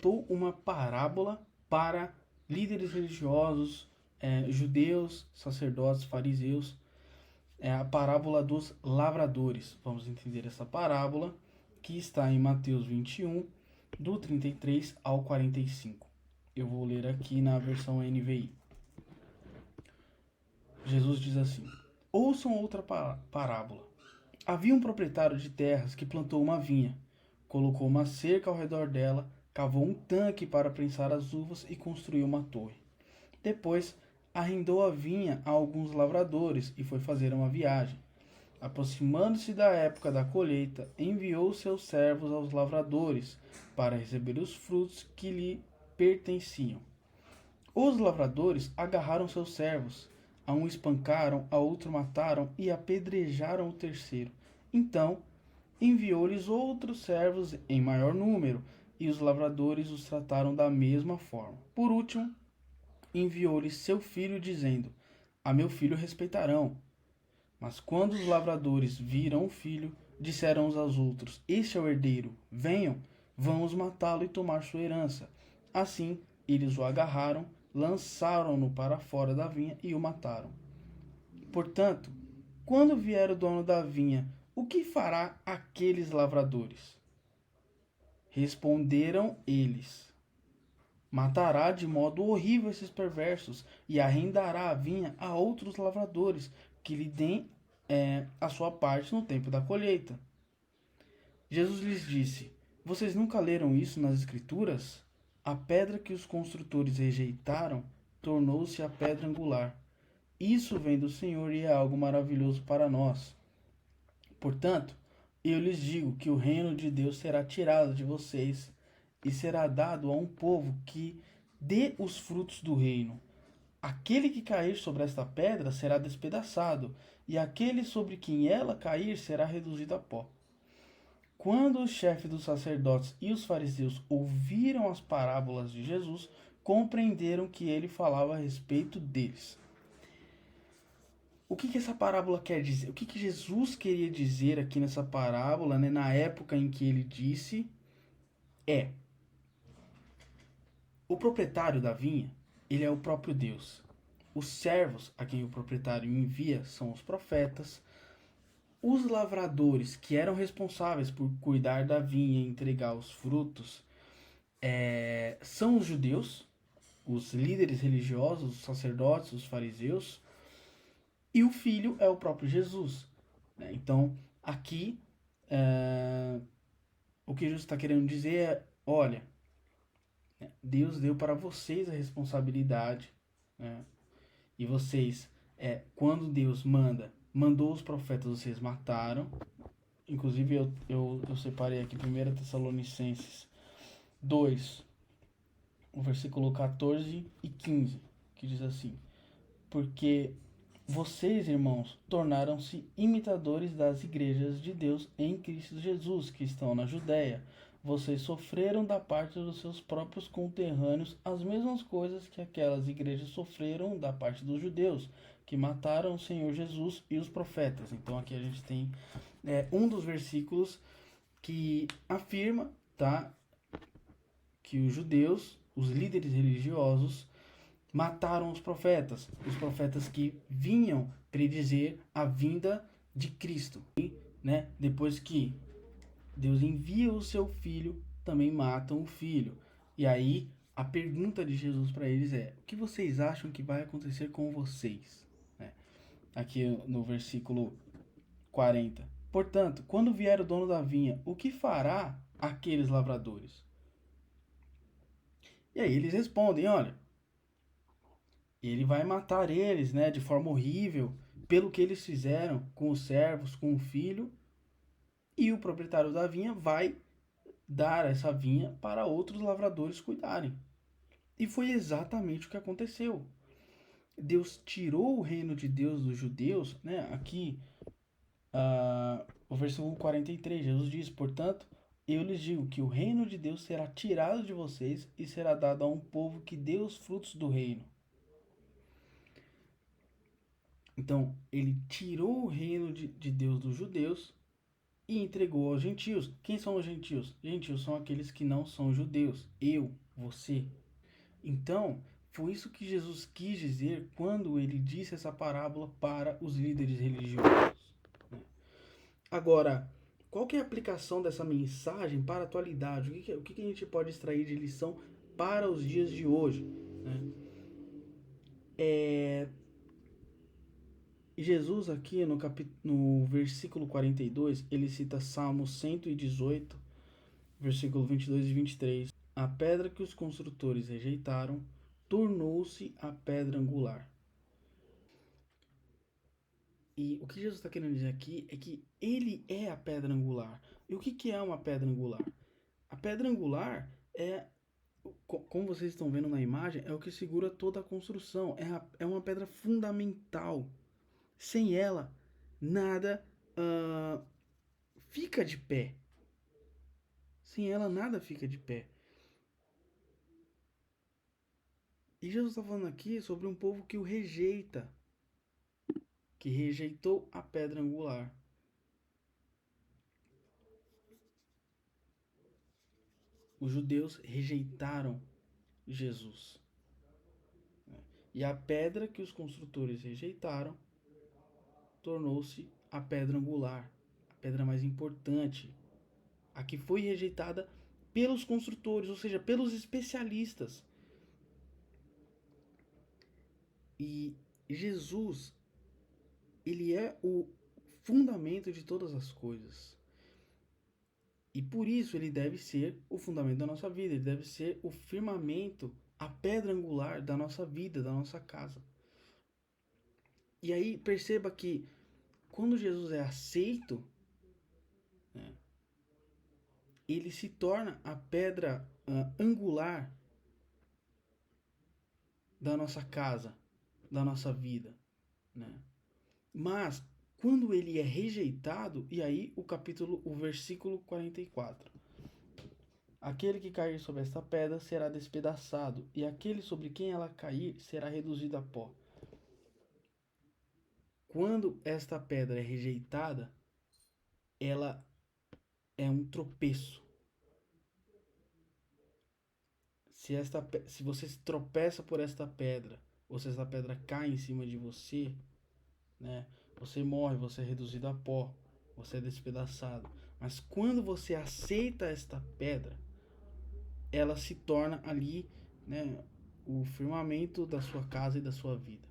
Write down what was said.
contou uma parábola para líderes religiosos, judeus, sacerdotes, fariseus. É a parábola dos lavradores. Vamos entender essa parábola que está em Mateus 21, do 33 ao 45. Eu vou ler aqui na versão NVI. Jesus diz assim: ouçam outra parábola. Havia um proprietário de terras que plantou uma vinha, colocou uma cerca ao redor dela, cavou um tanque para prensar as uvas e construiu uma torre. Depois, arrendou a vinha a alguns lavradores e foi fazer uma viagem. Aproximando-se da época da colheita, enviou seus servos aos lavradores para receber os frutos que lhe pertenciam. Os lavradores agarraram seus servos, a um espancaram, a outro mataram e apedrejaram o terceiro. Então enviou-lhes outros servos em maior número, e os lavradores os trataram da mesma forma. Por último, enviou-lhes seu filho, dizendo: a meu filho respeitarão. Mas quando os lavradores viram o filho, disseram uns aos outros: este é o herdeiro, venham, vamos matá-lo e tomar sua herança. Assim, eles o agarraram, lançaram-no para fora da vinha e o mataram. Portanto, quando vier o dono da vinha, o que fará aqueles lavradores? Responderam eles: matará de modo horrível esses perversos e arrendará a vinha a outros lavradores que lhe deem a sua parte no tempo da colheita. Jesus lhes disse: vocês nunca leram isso nas Escrituras? A pedra que os construtores rejeitaram tornou-se a pedra angular. Isso vem do Senhor e é algo maravilhoso para nós. Portanto, eu lhes digo que o reino de Deus será tirado de vocês e será dado a um povo que dê os frutos do reino. Aquele que cair sobre esta pedra será despedaçado, e aquele sobre quem ela cair será reduzido a pó. Quando os chefes dos sacerdotes e os fariseus ouviram as parábolas de Jesus, compreenderam que ele falava a respeito deles. O que essa parábola quer dizer? O que Jesus queria dizer aqui nessa parábola, né, na época em que ele disse, é: o proprietário da vinha, ele é o próprio Deus. Os servos a quem o proprietário envia são os profetas. Os lavradores, que eram responsáveis por cuidar da vinha e entregar os frutos, são os judeus, os líderes religiosos, os sacerdotes, os fariseus. E o filho é o próprio Jesus. Né? Então, aqui, o que Jesus está querendo dizer é: olha, Deus deu para vocês a responsabilidade, né? E vocês, quando Deus mandou os profetas, vocês mataram. Inclusive, eu separei aqui 1 Tessalonicenses 2, o versículo 14 e 15, que diz assim: porque vocês, irmãos, tornaram-se imitadores das igrejas de Deus em Cristo Jesus, que estão na Judéia. Vocês sofreram da parte dos seus próprios conterrâneos as mesmas coisas que aquelas igrejas sofreram da parte dos judeus, que mataram o Senhor Jesus e os profetas. Então aqui a gente tem um dos versículos que afirma, tá, que os judeus, os líderes religiosos, mataram os profetas que vinham predizer a vinda de Cristo. E, né, depois que Deus envia o seu filho, também matam o filho. E aí a pergunta de Jesus para eles é: o que vocês acham que vai acontecer com vocês? Né? Aqui no versículo 40. Portanto, quando vier o dono da vinha, o que fará aqueles lavradores? E aí eles respondem: olha, ele vai matar eles, né, de forma horrível, pelo que eles fizeram com os servos, com o filho, e o proprietário da vinha vai dar essa vinha para outros lavradores cuidarem. E foi exatamente o que aconteceu. Deus tirou o reino de Deus dos judeus, né? Aqui, o versículo 43, Jesus diz: portanto, eu lhes digo que o reino de Deus será tirado de vocês e será dado a um povo que dê os frutos do reino. Então, ele tirou o reino de Deus dos judeus e entregou aos gentios. Quem são os gentios? Gentios são aqueles que não são judeus. Eu, você. Então, foi isso que Jesus quis dizer quando ele disse essa parábola para os líderes religiosos. Agora, qual que é a aplicação dessa mensagem para a atualidade? O que a gente pode extrair de lição para os dias de hoje? Jesus aqui no versículo 42, ele cita Salmo 118, versículo 22 e 23. A pedra que os construtores rejeitaram tornou-se a pedra angular. E o que Jesus está querendo dizer aqui é que ele é a pedra angular. E o que é uma pedra angular? A pedra angular é, como vocês estão vendo na imagem, é o que segura toda a construção. É uma pedra fundamental. Sem ela, nada fica de pé. Sem ela, nada fica de pé. E Jesus está falando aqui sobre um povo que o rejeita, que rejeitou a pedra angular. Os judeus rejeitaram Jesus. E a pedra que os construtores rejeitaram tornou-se a pedra angular, a pedra mais importante, a que foi rejeitada pelos construtores, ou seja, pelos especialistas. E Jesus, ele é o fundamento de todas as coisas. E por isso ele deve ser o fundamento da nossa vida, ele deve ser o firmamento, a pedra angular da nossa vida, da nossa casa. E aí perceba que quando Jesus é aceito, né, ele se torna a pedra angular da nossa casa, da nossa vida, né? Mas quando ele é rejeitado, e aí o versículo 44. Aquele que cair sobre esta pedra será despedaçado, e aquele sobre quem ela cair será reduzido a pó. Quando esta pedra é rejeitada, ela é um tropeço. Se você tropeça por esta pedra, ou se esta pedra cai em cima de você, né, você morre, você é reduzido a pó, você é despedaçado. Mas quando você aceita esta pedra, ela se torna ali, né, o firmamento da sua casa e da sua vida.